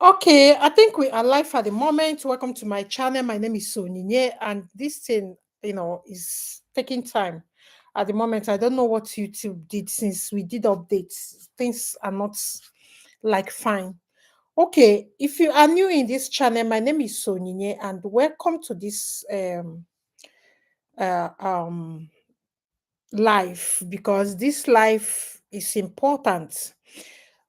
Okay, I think we are live at the moment. Welcome to my channel. My name is Onyinye, and this thing, is taking time. At the moment, I don't know what YouTube did since we did updates. Things are not like fine. Okay, if you are new in this channel, my name is Onyinye, and welcome to this uh, um life because this life is important.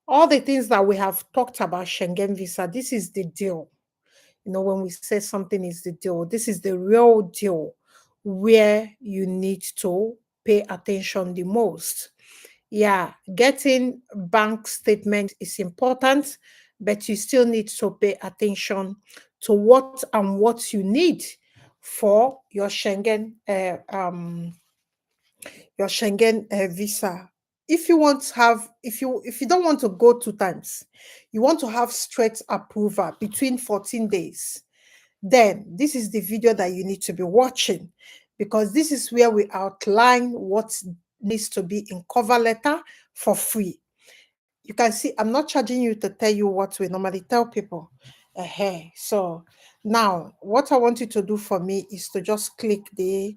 All the things that we have talked about Schengen visa, this is the deal. When we say something is the deal, this is the real deal where you need to pay attention the most. Yeah, getting bank statement is important, but you still need to pay attention to what you need for your Schengen visa. If you want to have, if you don't want to go 2 times, you want to have straight approval between 14 days, then this is the video that you need to be watching, because this is where we outline what needs to be in cover letter for free. You can see I'm not charging you to tell you what we normally tell people. So now what I want you to do for me is to just click the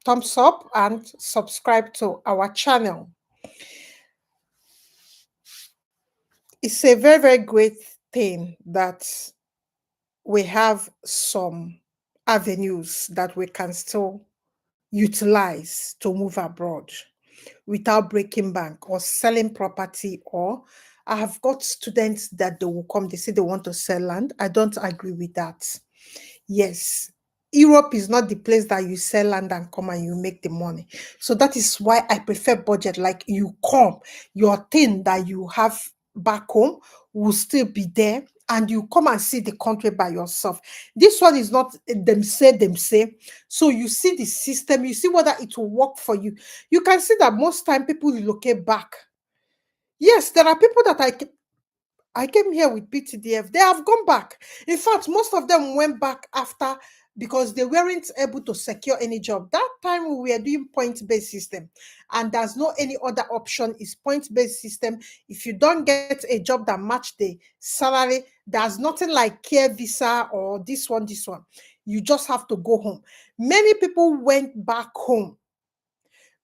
thumbs up and subscribe to our channel. It's a very, very great thing that we have some avenues that we can still utilize to move abroad without breaking bank or selling property. Or I have got students that they will come, they say they want to sell land. I don't agree with that. Yes, Europe is not the place that you sell land and come and you make the money. So that is why I prefer budget. Like, you come, your thing that you have back home will still be there, and you come and see the country by yourself. This one is not them say, them say. So you see the system, you see whether it will work for you. You can see that most time people relocate back. Yes, there are people that I came here with PTDF. They have gone back. In fact, most of them went back after, because they weren't able to secure any job. That time we were doing point-based system, and there's no any other option. Is point-based system. If you don't get a job that match the salary, there's nothing like care visa or this one, this one. You just have to go home. Many people went back home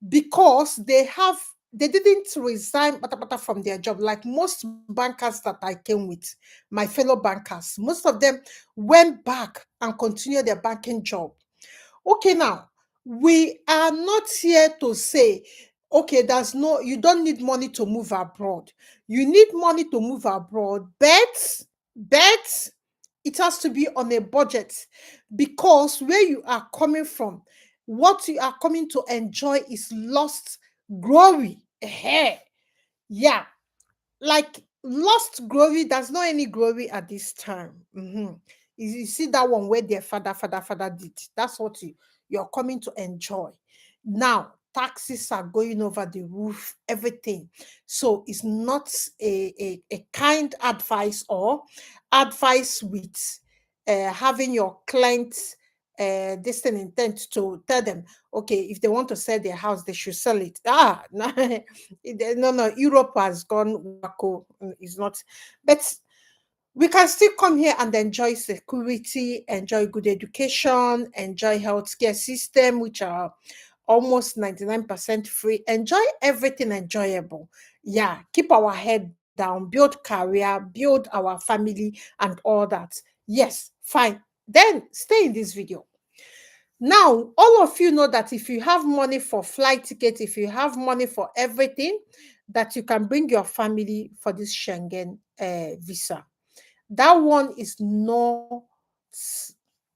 because they didn't resign from their job. Like most bankers that I came with, my fellow bankers, most of them went back and continued their banking job. Okay, now we are not here to say, okay, you don't need money to move abroad. You need money to move abroad, but it has to be on a budget, because where you are coming from, what you are coming to enjoy is lost glory. Yeah, like lost glory. There's not any glory at this time. You see that one where their father did. That's what you're coming to enjoy. Now taxes are going over the roof, everything. So it's not a kind advice or advice with having your clients this thing intent to tell them, okay, if they want to sell their house, they should sell it. No, no, Europe has gone wacko. It's not, but we can still come here and enjoy security, enjoy good education, enjoy healthcare system, which are almost 99% free. Enjoy everything enjoyable. Yeah, keep our head down, build career, build our family, and all that. Yes, fine. Then stay in this video. Now, all of you know that if you have money for flight ticket, if you have money for everything, that you can bring your family for this Schengen visa. That one is not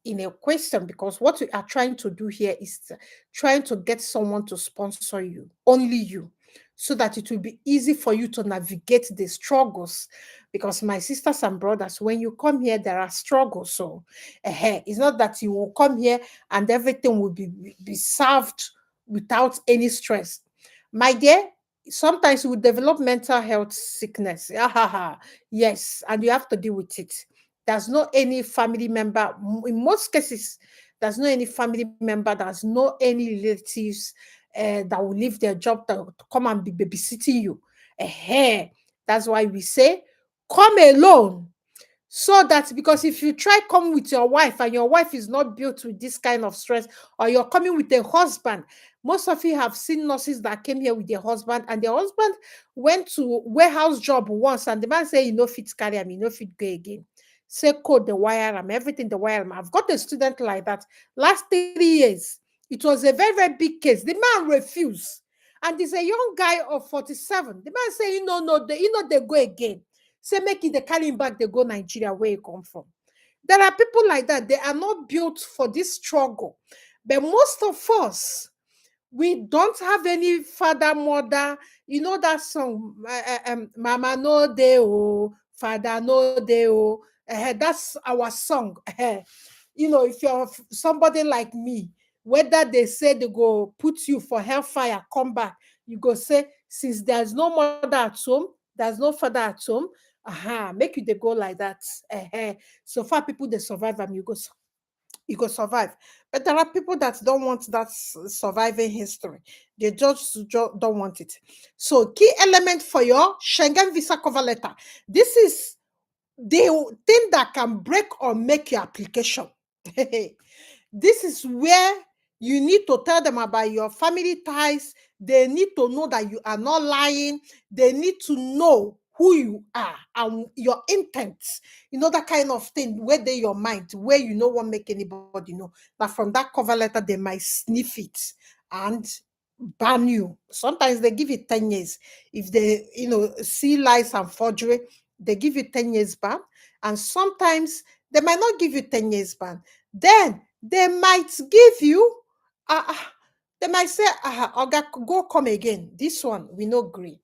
in a question, because what we are trying to do here is trying to get someone to sponsor you, only you, so that it will be easy for you to navigate the struggles. Because my sisters and brothers, when you come here, there are struggles. So it's not that you will come here and everything will be served without any stress. My dear, sometimes you will develop mental health sickness. Yes, and you have to deal with it. There's no any family member, in most cases, there's no any family member, there's no any relatives that will leave their job to come and be babysitting you. That's why we say, come alone, so that, because if you try come with your wife and your wife is not built with this kind of stress, or you're coming with a husband. Most of you have seen nurses that came here with their husband, and their husband went to warehouse job once, and the man say, you know, fit carry him, you know, fit go again. Say code the wire, everything the wire. I've got a student like that. Last 3 years, it was a very, very big case. The man refused. And he's a young guy of 47. The man say, you know, no, they go again. Say make it, they carry him back, they go Nigeria, where he come from. There are people like that. They are not built for this struggle. But most of us, we don't have any father, mother. You know that song, Mama no de o, Father no de o. That's our song. You know, if you're somebody like me, whether they say they go put you for hellfire, come back, you go say, since there's no mother at home, there's no father at home, make you they go like that. So far, people they survive and you go survive. But there are people that don't want that surviving history. They just don't want it. So, key element for your Schengen visa cover letter. This is the thing that can break or make your application. This is where you need to tell them about your family ties. They need to know that you are not lying. They need to know who you are and your intents. You know, that kind of thing where they your mind, where you don't want to make anybody know. That from that cover letter, they might sniff it and ban you. Sometimes they give you 10 years. If they, see lies and forgery, they give you 10 years ban. And sometimes they might not give you 10 years ban. Then they might give you, they might say, Oga, go come again. This one, we no agree.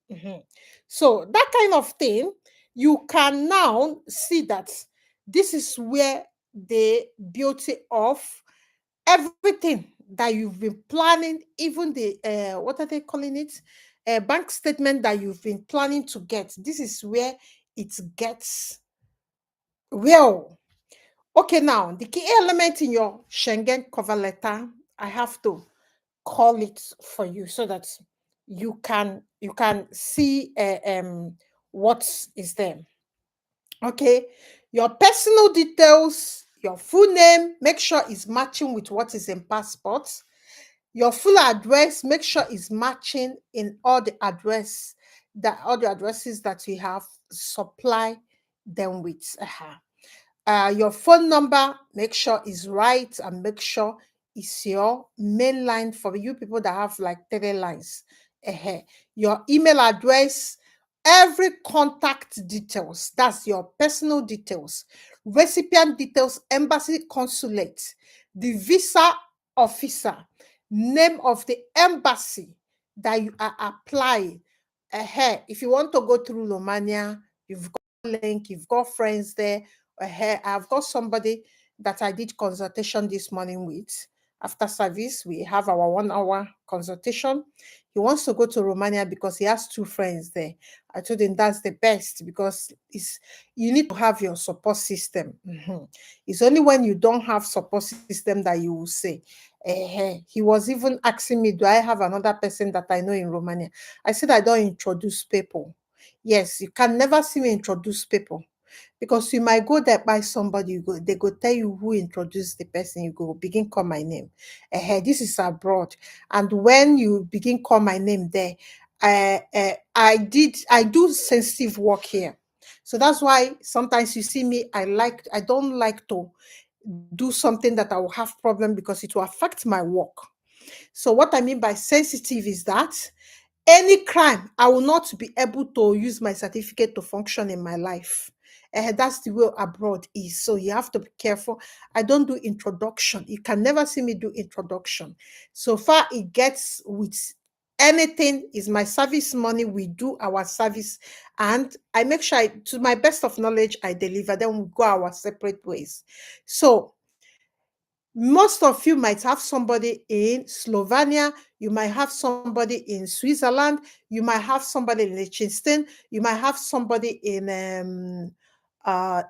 So that kind of thing, you can now see that this is where the beauty of everything that you've been planning, even the, what are they calling it? A bank statement that you've been planning to get. This is where it gets real. Okay, now the key element in your Schengen cover letter, I have to call it for you so that you can see what is there. Okay, your personal details, your full name, make sure it's matching with what is in passport. Your full address, make sure it's matching in all the addresses that you have, supply them with. Your phone number, make sure is right, and make sure it's your main line for you people that have like 3 lines. Your email address, every contact details, that's your personal details, recipient details, embassy, consulate, the visa officer, name of the embassy that you are applying. If you want to go through Romania, you've got a link, you've got friends there. I've got somebody that I did consultation this morning with. After service, we have our 1 hour consultation. He wants to go to Romania because he has 2 friends there. I told him that's the best, because you need to have your support system. It's only when you don't have support system that you will say. He was even asking me, do I have another person that I know in Romania? I said, I don't introduce people. Yes, you can never see me introduce people, because you might go there by somebody, they go tell you who introduced the person, you go begin call my name. This is abroad, and when you begin call my name there, I do sensitive work here. So that's why sometimes you see me, I don't like to do something that I will have problem, because it will affect my work. So what I mean by sensitive is that any crime, I will not be able to use my certificate to function in my life. That's the way abroad is. So you have to be careful. I don't do introduction. You can never see me do introduction. So far, it gets with anything is my service money. We do our service, and I make sure, to my best of knowledge, I deliver. Then we go our separate ways. So most of you might have somebody in Slovenia, you might have somebody in Switzerland, you might have somebody in Liechtenstein, you might have somebody in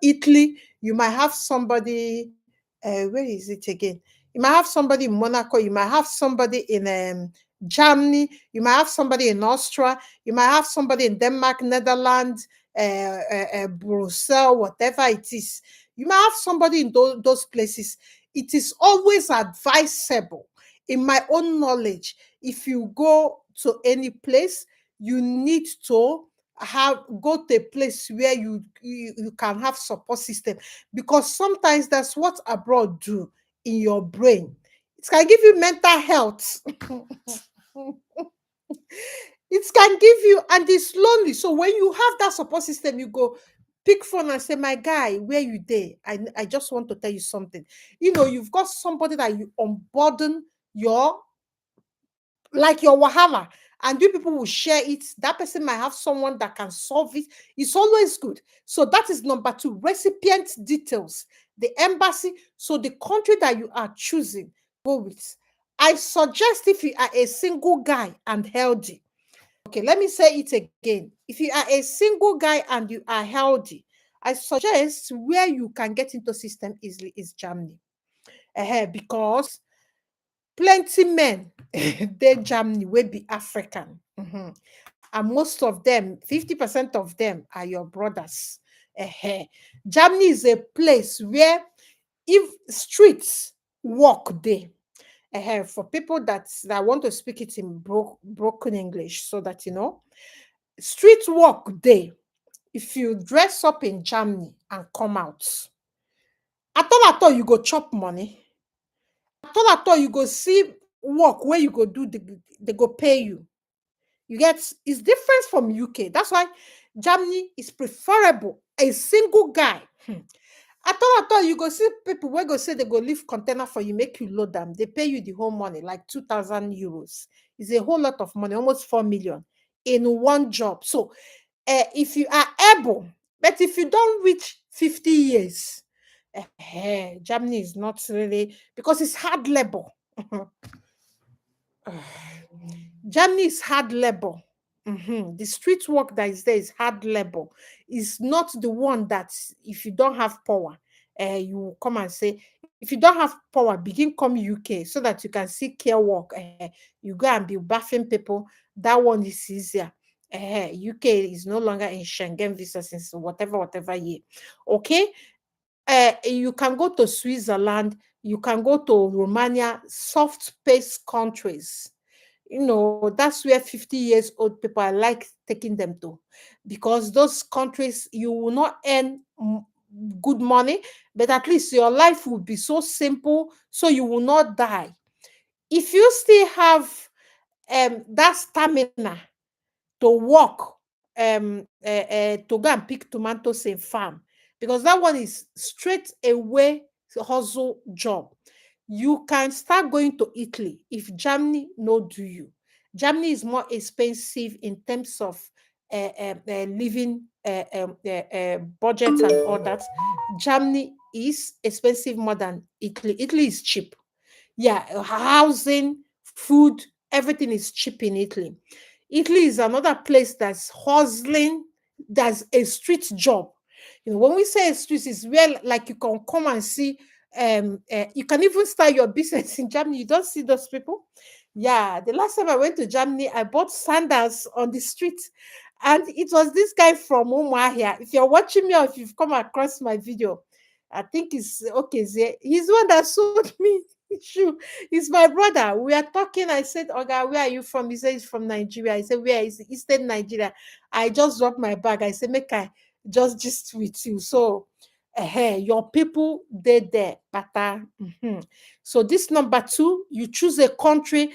Italy, you might have somebody, where is it again? You might have somebody in Monaco, you might have somebody in Germany, you might have somebody in Austria, you might have somebody in Denmark, Netherlands, Brussels, whatever it is. You might have somebody in those places. It is always advisable, in my own knowledge, if you go to any place, you need to have go to a place where you can have support system, because sometimes that's what abroad do in your brain. It can give you mental health. It can give you, and it's lonely. So when you have that support system, you go pick phone and say, "My guy, where you there? I just want to tell you something." You've got somebody that you unburden your, like, your wahala, and you people will share it. That person might have someone that can solve it. It's always good. So that is number two: recipient details, the embassy. So the country that you are choosing, go with. I suggest, if you are a single guy and healthy. Okay, let me say it again. If you are a single guy and you are healthy, I suggest where you can get into system easily is Germany. Because plenty men they Germany will be African. And most of them, 50% of them are your brothers. Germany is a place where, if streets walk there, for people that want to speak it in broken English, so that street walk day. If you dress up in Germany and come out, at all you go chop money. At all you go see work where you go do, they go pay you. You get, it's different from UK. That's why Germany is preferable. A single guy. At all, you go see people where go say they go leave container for you, make you load them. They pay you the whole money, like 2,000 euros. It's a whole lot of money, almost 4 million in one job. So if you are able, but if you don't reach 50 years, Germany is not really, because it's hard labor. Germany is hard labor. The street work that is there is hard labor. It's not the one that, if you don't have power, you will come and say, if you don't have power, begin come UK so that you can see care work. You go and be baffing people. That one is easier. UK is no longer in Schengen visa since whatever year. Okay, you can go to Switzerland, you can go to Romania, soft pace countries. That's where 50 years old people, I like taking them to, because those countries you will not earn good money, but at least your life will be so simple, so you will not die. If you still have that stamina to work, to go and pick tomatoes in farm, because that one is straight away hustle job. You can start going to Italy if Germany no do you. Germany is more expensive in terms of living budget and all that. Germany is expensive more than Italy. Italy is cheap. Yeah, housing, food, everything is cheap in Italy. Italy is another place that's hustling, that's a street job. When we say a street, is where, like, you can come and see, you can even start your business in Germany. You don't see those people. Yeah, the last time I went to Germany, I bought sandals on the street, and it was this guy from Umuahia. If you're watching me, or if you've come across my video, I think it's okay. He's the one that sold me shoe. He's my brother. We are talking. I said, "Oga, where are you from?" He said, "He's from Nigeria." I said, "Where is Eastern Nigeria?" I just dropped my bag. I said, "Make I just gist with you." So, your people, they there, better. So this number two, you choose a country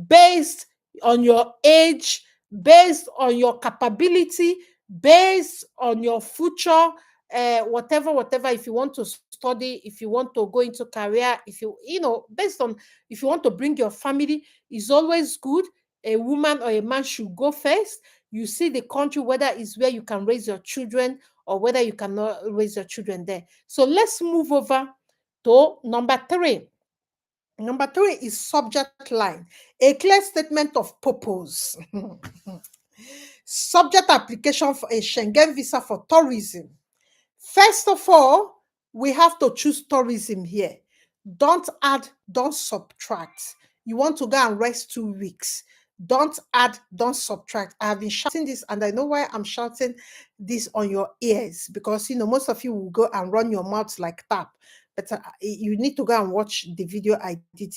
based on your age, based on your capability, based on your future, whatever. If you want to study, if you want to go into career, if based on, if you want to bring your family, is always good. A woman or a man should go first. You see the country, whether it's where you can raise your children or whether you cannot raise your children there. So let's move over to number three. Number three is subject line, a clear statement of purpose. Subject application for a Schengen visa for tourism. First of all, we have to choose tourism here. Don't add, don't subtract. You want to go and rest 2 weeks. Don't add, don't subtract. I have been shouting this, and I know why I'm shouting this on your ears, because most of you will go and run your mouth like tap. But you need to go and watch the video I did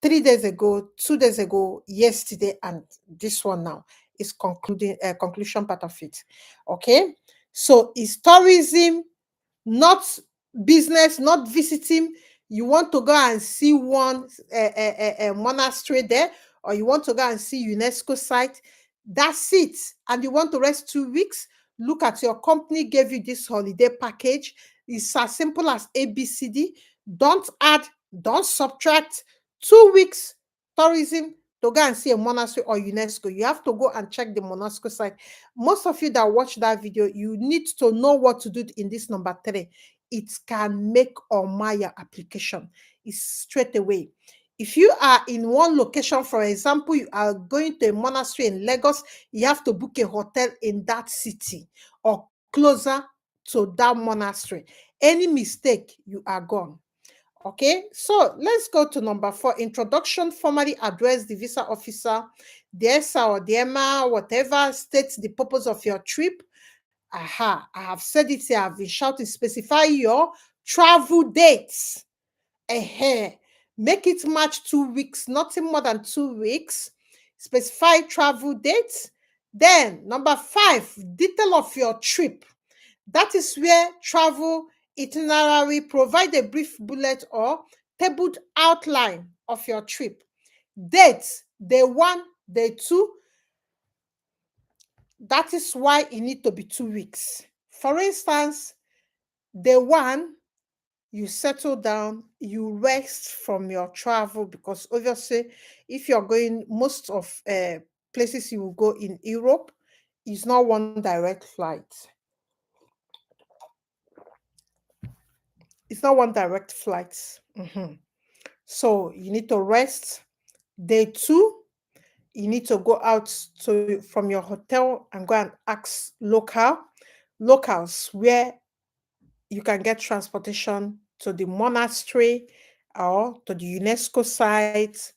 3 days ago, 2 days ago, yesterday, and this one now is conclusion part of it. Okay, so is tourism not business, not visiting? You want to go and see one monastery there, or you want to go and see UNESCO site. That's it. And you want to rest 2 weeks. Look at your company gave you this holiday package. It's as simple as ABCD. Don't add, don't subtract. 2 weeks tourism to go and see a monastery or UNESCO. You have to go and check the monastery site. Most of you that watch that video, you need to know what to do in this number 3. It can make or mar your application. It's straight away. If you are in one location, for example, you are going to a monastery in Lagos, you have to book a hotel in that city or closer to that monastery. Any mistake, you are gone. Okay, so let's go to number 4. Introduction. Formally address the visa officer, the ESA or the EMA, whatever, states the purpose of your trip. Aha, I have said it here, I've been shouting. Specify your travel dates. Make it match 2 weeks, nothing more than 2 weeks. Specify travel dates. Then, number 5, detail of your trip. That is where travel itinerary, provide a brief bullet or tabled outline of your trip. Dates, day 1, day 2. That is why it need to be 2 weeks. For instance, day 1, you settle down, you rest from your travel, because obviously, if you're going, most of places you will go in Europe is not one direct flight. It's not one direct flight. So you need to rest. Day 2, you need to go out from your hotel and go and ask locals where you can get transportation to the monastery or to the UNESCO site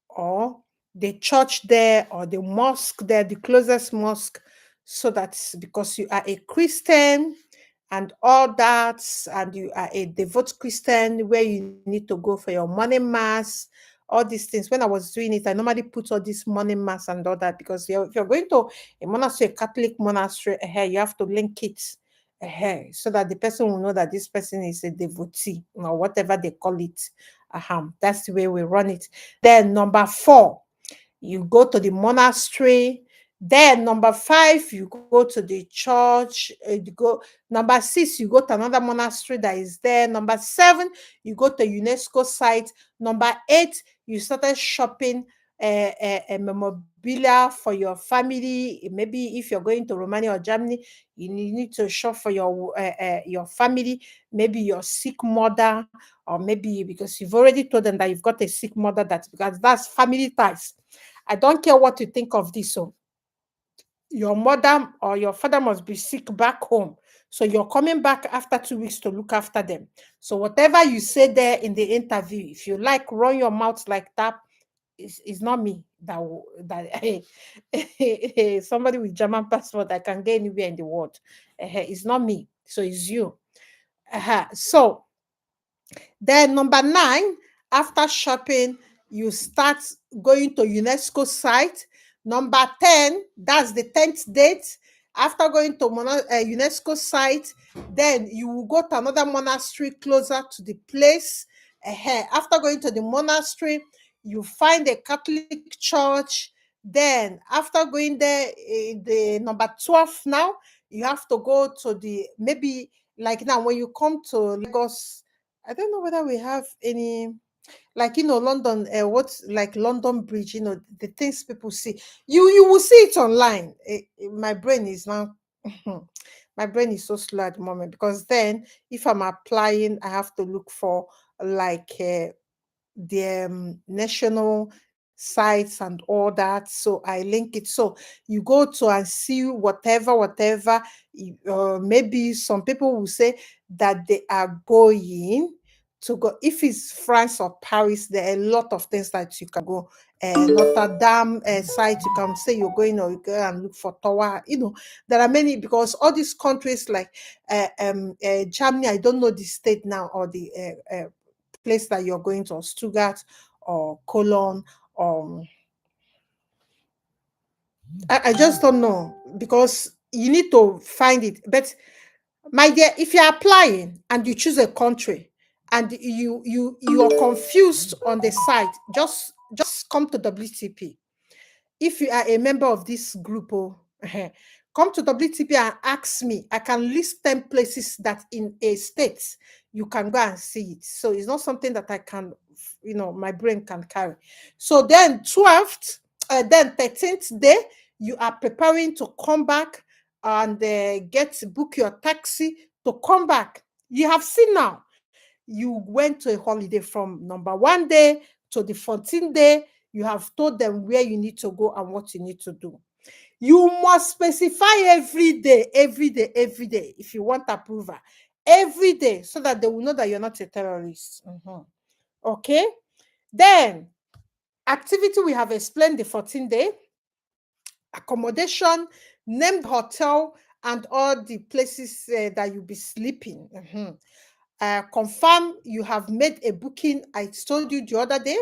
or the church there or the mosque there, the closest mosque, so that's because you are a Christian and all that, and you are a devout Christian where you need to go for your morning mass, all these things. When I was doing it, I normally put all this morning mass and all that, because if you're going to a monastery, a Catholic monastery, you have to link it so that the person will know that this person is a devotee or whatever they call it. That's the way we run it. Then number 4, you go to the monastery. Then number 5, you go to the church. Number 6, you go to another monastery that is there. Number 7, you go to UNESCO site. Number 8, you started shopping a memorabilia for your family. Maybe if you're going to Romania or Germany, you need to shop for your family, maybe your sick mother, or maybe because you've already told them that you've got a sick mother, because that's family ties. I don't care what you think of this. So your mother or your father must be sick back home. So you're coming back after 2 weeks to look after them. So whatever you say there in the interview, if you like, run your mouth like that. It's not me that somebody with German passport that can get anywhere in the world. It's not me. So it's you. So then number 9, after shopping, you start going to UNESCO site. Number 10, that's the 10th date. After going to UNESCO site, then you will go to another monastery closer to the place. After going to the monastery, you find a Catholic church. Then after going there, the number 12 now, you have to go to maybe like now when you come to Lagos. I don't know whether we have any, like London, what's like London Bridge, the things people see. You will see it online. My brain is now my brain is so slow at the moment, because then if I'm applying, I have to look for like the national sites and all that. So I link it. So you go to and see whatever. Maybe some people will say that they are going to go. If it's France or Paris, there are a lot of things that you can go. Notre Dame site. You can say you're going, or you go and look for tower. There are many, because all these countries like Germany, I don't know the state now, or the place that you're going to, or Stuttgart or Cologne. um I just don't know, because you need to find it. But my dear, if you're applying and you choose a country and you are confused on the site, just come to WTP. If you are a member of this group, come to WTP and ask me. I can list 10 places that in a state you can go and see it. So it's not something that I can, my brain can carry. So then 12th, then 13th day, you are preparing to come back and book your taxi to come back. You have seen now, you went to a holiday from number 1 day to the 14th day. You have told them where you need to go and what you need to do. You must specify every day, every day, every day, if you want approval, every day, so that they will know that you're not a terrorist. Okay. Then activity, we have explained the 14th day. Accommodation, named hotel, and all the places that you'll be sleeping. Confirm you have made a booking. I told you the other day.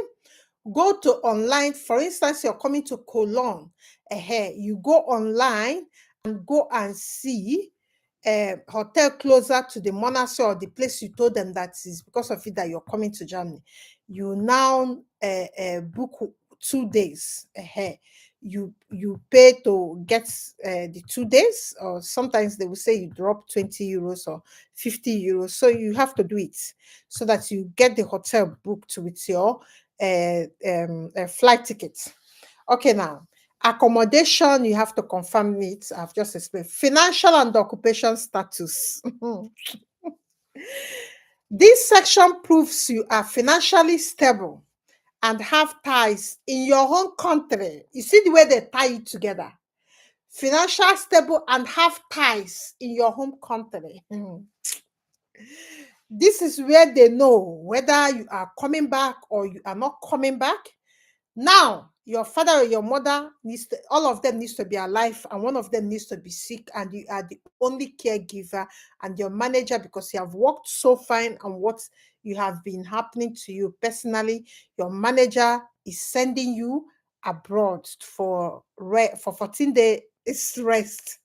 Go to online. For instance, you're coming to Cologne. You go online and go and see a hotel closer to the monastery or the place you told them that is because of it that you're coming to Germany. You now book 2 days. You pay to get the 2 days, or sometimes they will say you drop 20 euros or 50 euros. So you have to do it so that you get the hotel booked with your flight tickets. Okay, now accommodation, you have to confirm it. I've just explained. Financial and occupation status. This section proves you are financially stable and have ties in your home country. You see the way they tie it together. Financial stable and have ties in your home country. This is where they know whether you are coming back or you are not coming back. Now, your father or your mother all of them needs to be alive, and one of them needs to be sick, and you are the only caregiver and your manager, because you have worked so fine and what you have been happening to you personally. Your manager is sending you abroad for 14 days rest.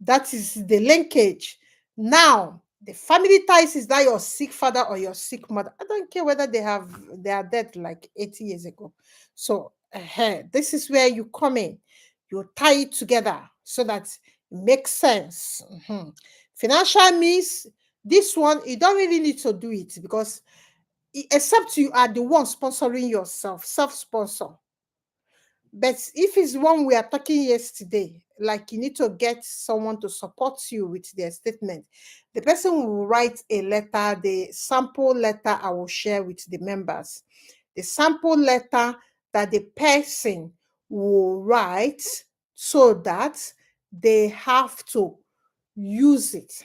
That is the linkage. Now, the family ties is that your sick father or your sick mother. I don't care whether they are dead like 80 years ago. So this is where you come in. You tie it together so that it makes sense. Financial means this one, you don't really need to do it, because except you are the one sponsoring yourself, self-sponsor. But if it's one we are talking yesterday, like you need to get someone to support you with their statement, the person will write a letter, the sample letter I will share with the members. The sample letter that the person will write so that they have to use it.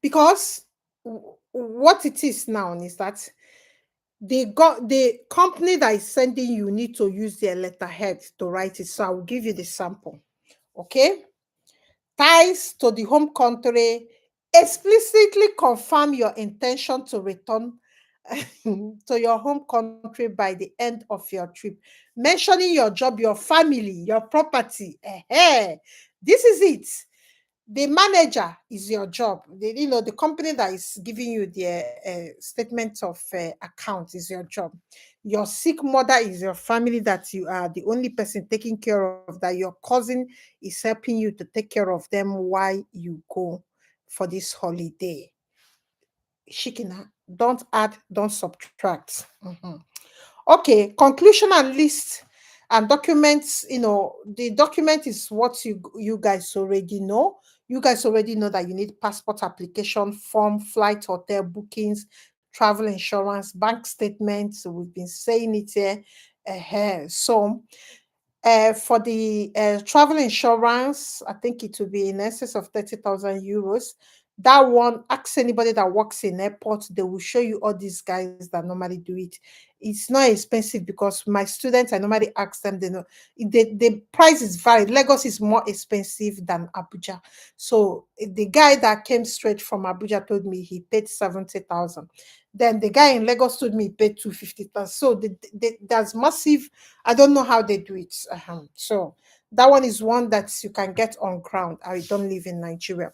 Because what it is now is that the company that is sending you need to use their letterhead to write it. So I will give you the sample. Okay. Ties to the home country. Explicitly confirm your intention to return to your home country by the end of your trip. Mentioning your job, your family, your property. This is it. The manager is your job. The company that is giving you the statement of account is your job. Your sick mother is your family, that you are the only person taking care of, that your cousin is helping you to take care of them while you go for this holiday. Shikina, don't add, don't subtract. Okay, conclusion and list and documents. The document is what you guys already know. You guys already know that you need passport application form, flight, hotel bookings, travel insurance, bank statements. So we've been saying it here. So for the travel insurance, I think it will be in excess of 30,000 euros. That one, ask anybody that works in airport, they will show you all these guys that normally do it. It's not expensive because my students, I normally ask them, they know the price is varied. Lagos is more expensive than Abuja. So the guy that came straight from Abuja told me he paid 70,000. Then the guy in Lagos told me he paid 250,000. So there's massive, I don't know how they do it. So that one is one that you can get on ground. I don't live in Nigeria.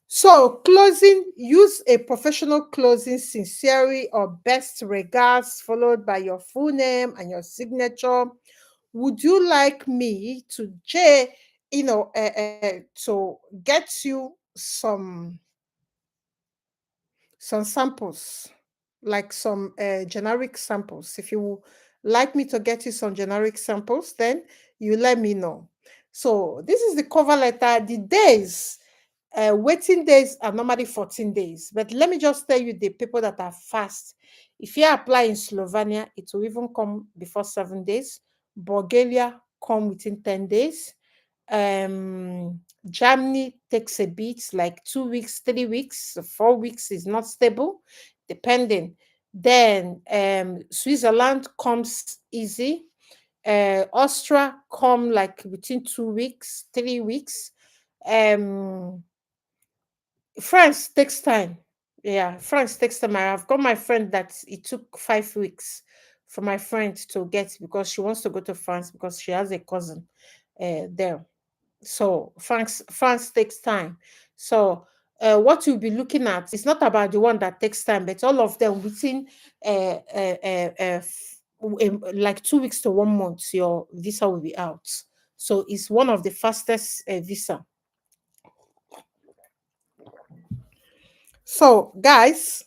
So, closing, use a professional closing, sincerely or best regards, followed by your full name and your signature. Would you like me to, to get you some samples, like some generic samples? If you like me to get you some generic samples, then you let me know. So, this is the cover letter. The days, waiting days are normally 14 days, but let me just tell you the people that are fast. If you apply in Slovenia, it will even come before 7 days. Bulgaria come within 10 days. Germany takes a bit, like 2 weeks, 3 weeks, 4 weeks is not stable, depending. Then Switzerland comes easy. Austria come like between 2 weeks, 3 weeks. Um, France takes time. Yeah, France takes time. I've got my friend that it took 5 weeks for my friend to get because she wants to go to France because she has a cousin there. So France takes time. So what you'll be looking at is not about the one that takes time, but all of them within like 2 weeks to 1 month, your visa will be out. So it's one of the fastest visa. So guys,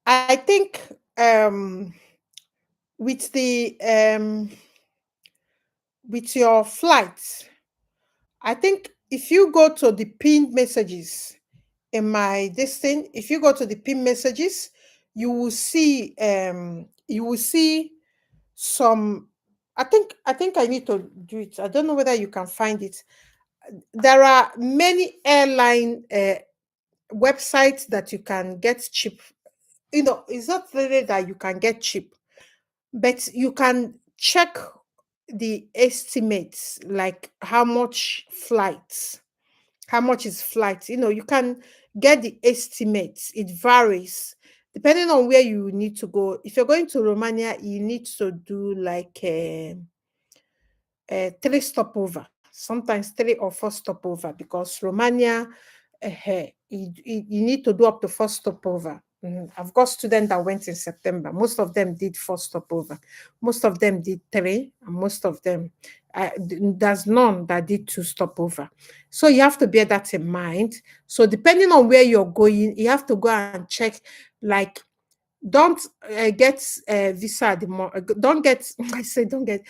I think with the with your flight, I think if you go to the pinned messages in my this thing, if you go to the pinned messages, you will see some. I think I need to do it. I don't know whether you can find it. There are many airline websites that you can get cheap. It's not really that you can get cheap, but you can check the estimates, like how much is flight. You can get the estimates. It varies depending on where you need to go. If you're going to Romania, you need to do like three stopover, sometimes 3 or 4 stopover, because Romania, you need to do up to 4 stopover. I've got students that went in September. Most of them did 4 stopover. Most of them did three, and most of them, there's none that did 2 stopover. So you have to bear that in mind. So depending on where you're going, you have to go and check, like, don't get visa at the don't get I say don't get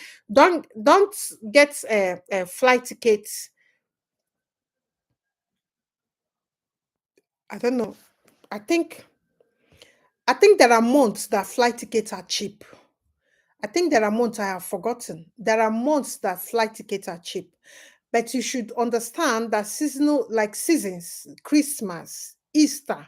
flight tickets. I don't know. I think i think there are months that flight tickets are cheap. I think there are months, I have forgotten. There are months that flight tickets are cheap. But you should understand that seasonal, like seasons, Christmas, Easter,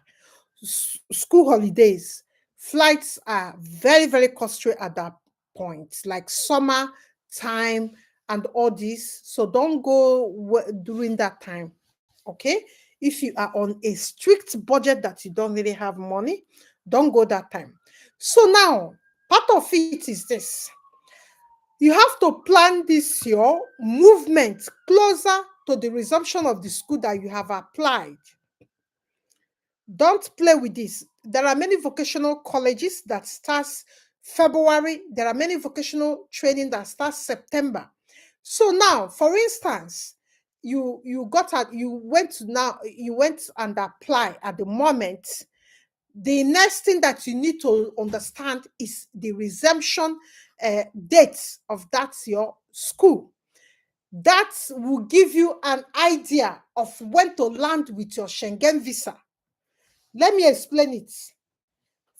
school holidays, flights are very, very costly at that point, like summer time and all this. So don't go during that time. Okay. If you are on a strict budget that you don't really have money, don't go that time. So now, part of it is this: you have to plan this your movement closer to the resumption of the school that you have applied. Don't play with this. There are many vocational colleges that starts February. There are many vocational training that starts September. So now, for instance, you went and apply at the moment. The next thing that you need to understand is the resumption date of that your school. That will give you an idea of when to land with your Schengen visa. Let me explain it.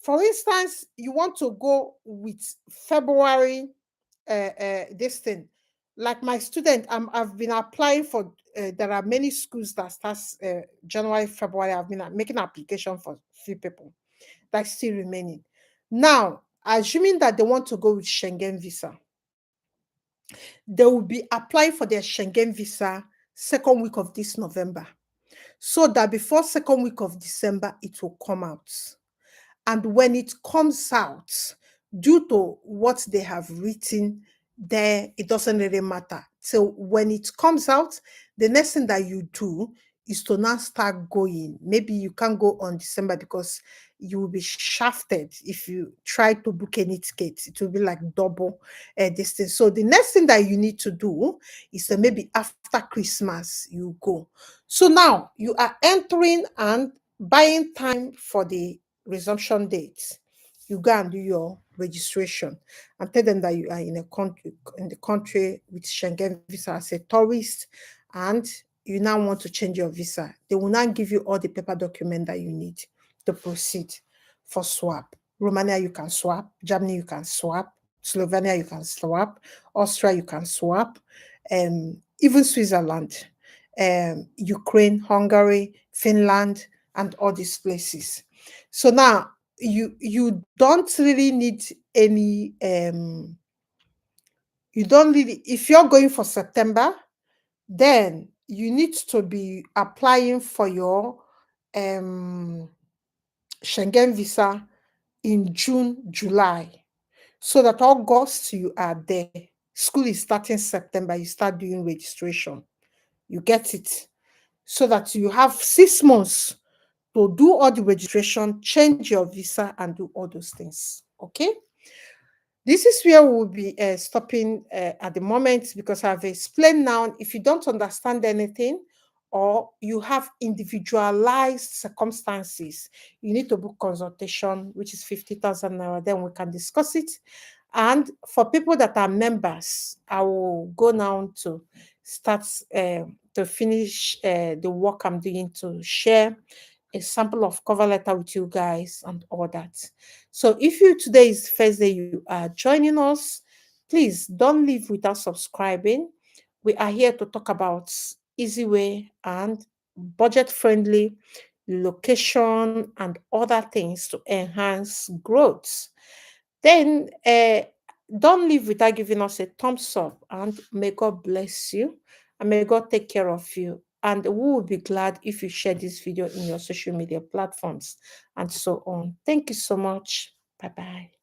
For instance, you want to go with February, this thing, like my student, I've been applying for. There are many schools that starts January, February. I've been making application for few people that's still remaining. Now, assuming that they want to go with Schengen visa, they will be applying for their Schengen visa second week of this November, so that before second week of December it will come out. And when it comes out, due to what they have written there, it doesn't really matter. So when it comes out, the next thing that you do is to now start going. Maybe you can't go on December because you will be shafted if you try to book any ticket. It will be like double this thing. So the next thing that you need to do is that maybe after Christmas you go. So now you are entering and buying time for the resumption date. You go and do your registration and tell them that you are in the country with Schengen visa as a tourist, and you now want to change your visa. They will now give you all the paper document that you need to proceed for swap. Romania you can swap, Germany you can swap, Slovenia you can swap, Austria you can swap, even Switzerland, Ukraine, Hungary, Finland, and all these places. So now you don't really need any you don't really, if you're going for September, then you need to be applying for your um Schengen visa in June, July, so that August you are there. School is starting September, you start doing registration. You get it? So that you have 6 months to do all the registration, change your visa, and do all those things. Okay? This is where we'll be stopping at the moment, because I've explained now. If you don't understand anything or you have individualized circumstances, you need to book consultation, which is 50,000 naira. Then we can discuss it. And for people that are members, I will go now to start to finish the work I'm doing to share a sample of cover letter with you guys and all that. So if you today is first day you are joining us, please don't leave without subscribing. We are here to talk about easy way and budget friendly location and other things to enhance growth. Then don't leave without giving us a thumbs up, and may God bless you and may God take care of you. And we will be glad if you share this video in your social media platforms and so on. Thank you so much. Bye bye.